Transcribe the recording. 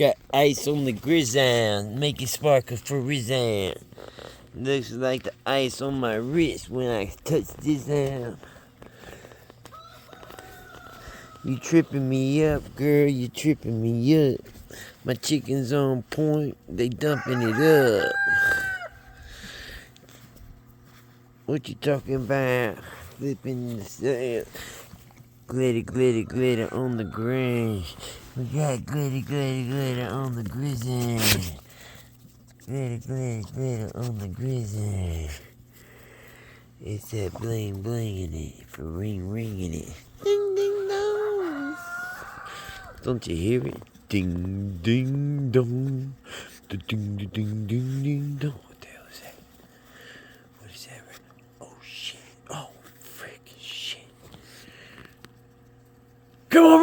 Got ice on the grizzle, make it sparkle for Rizan. Looks like the ice on my wrist when I touch this hand. You tripping me up, girl, you tripping me up. My chicken's on point, they dumping it up. What you talking about? Flipping the sand. Glitter, glitter, glitter on the grain. We got glitter, glitter, glitter on the grizzly. Glitter, glitter, glitter on the grizzly. It's that bling bling in it, for ring ring in it. Ding ding dong. Don't you hear it? Ding ding dong. Ding ding ding ding dong.